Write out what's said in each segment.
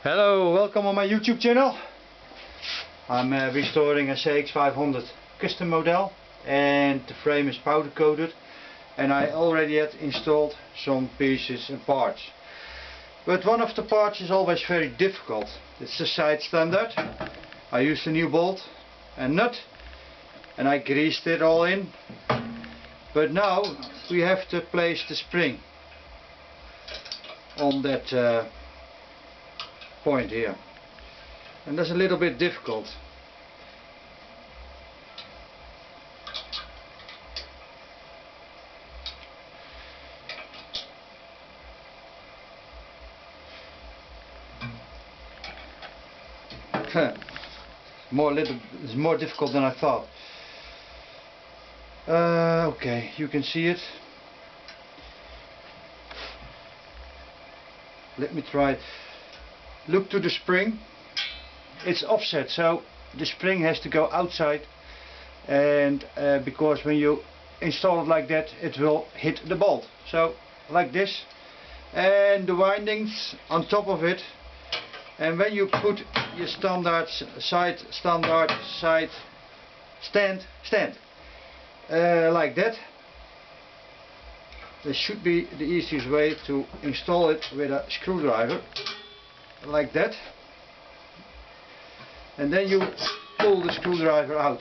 Hello, welcome on my YouTube channel. I'm restoring a cx500 custom model and the frame is powder coated and I already had installed some pieces and parts. But one of the parts is always very difficult. It's the side standard. I used a new bolt and nut and I greased it all in. But now we have to place the spring on that point here, and that's a little bit difficult. It's more difficult than I thought. Okay, you can see it. Let me try. Look to the spring. It's offset, so the spring has to go outside, and because when you install it like that, it will hit the bolt. So like this, and the windings on top of it. And when you put your standard side stand like that, this should be the easiest way to install it with a screwdriver, like that. And then you pull the screwdriver out,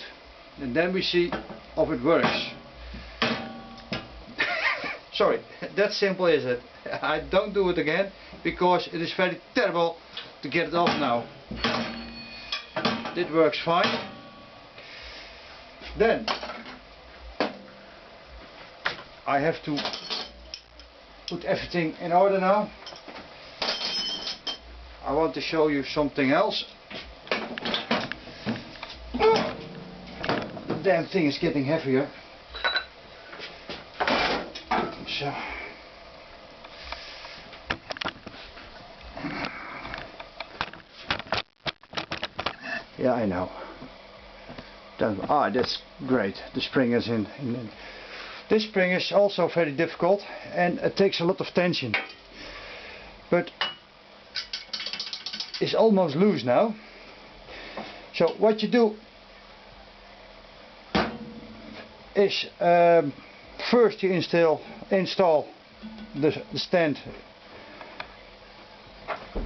and then we see if it works. Sorry, that simple is it. I don't do it again because it is very terrible to get it off now. It works fine. Then I have to put everything in order now. I want to show you something else. The damn thing is getting heavier. So yeah, I know. That's great. The spring is in. This spring is also very difficult and it takes a lot of tension. But it's almost loose now. So what you do is first you install the stand,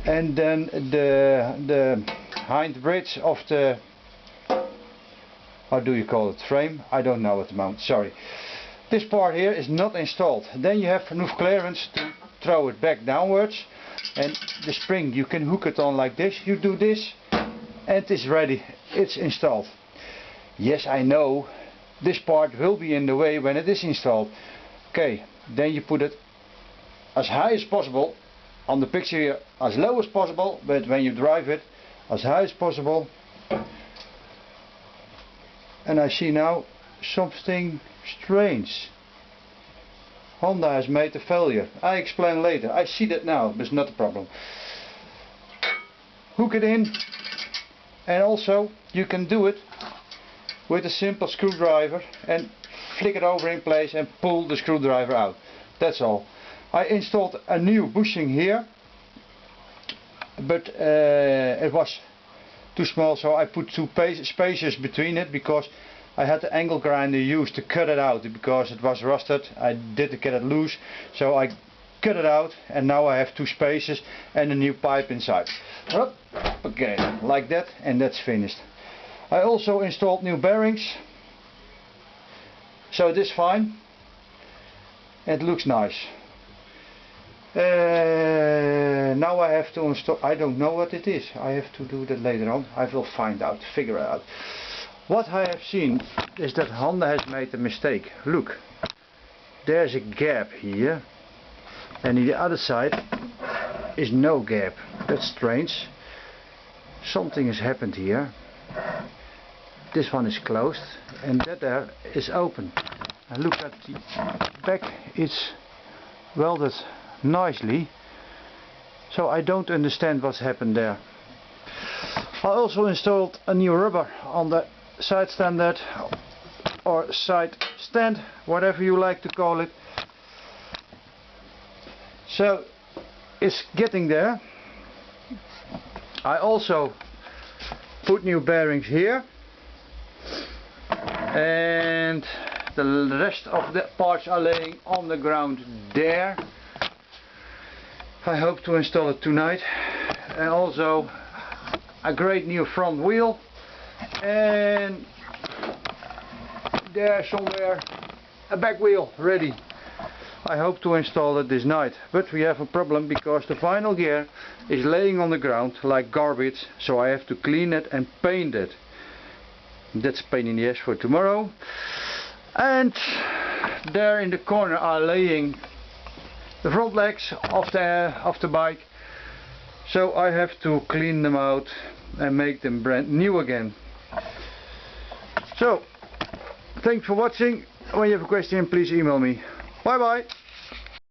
and then the hind bridge of the, how do you call it, frame? I don't know at the moment, sorry. This part here is not installed. Then you have enough clearance to throw it back downwards, and the spring you can hook it on like this. You do this and it's ready, it's installed. Yes, I know this part will be in the way when it is installed. Okay, then you put it as high as possible. On the picture here, as low as possible, but when you drive it, as high as possible. And I see now something strange. Honda has made a failure. I explain later. I see that now, but it's not a problem. Hook it in, and also you can do it with a simple screwdriver and flick it over in place and pull the screwdriver out. That's all. I installed a new bushing here, but it was too small, so I put two spaces between it because I had the angle grinder used to cut it out because it was rusted. I didn't get it loose, so I cut it out, and now I have two spaces and a new pipe inside. Okay, like that, and that's finished. I also installed new bearings, so this is fine. It looks nice. Now I have to install, I don't know what it is. I have to do that later on. I will find out, figure it out. What I have seen is that Honda has made a mistake. Look, there's a gap here, and the other side is no gap. That's strange. Something has happened here. This one is closed and that there is open. And look at the back, it's welded nicely. So I don't understand what's happened there. I also installed a new rubber on the side standard or side stand, whatever you like to call it. So it's getting there. I also put new bearings here, and the rest of the parts are laying on the ground there. I hope to install it tonight. And also a great new front wheel, and there somewhere a back wheel ready. I hope to install it this night, but we have a problem because the final gear is laying on the ground like garbage, so I have to clean it and paint it. That's a pain in the ass for tomorrow. And there in the corner are laying the front legs of the bike, so I have to clean them out and make them brand new again. So thanks for watching. When you have a question, please email me. Bye bye.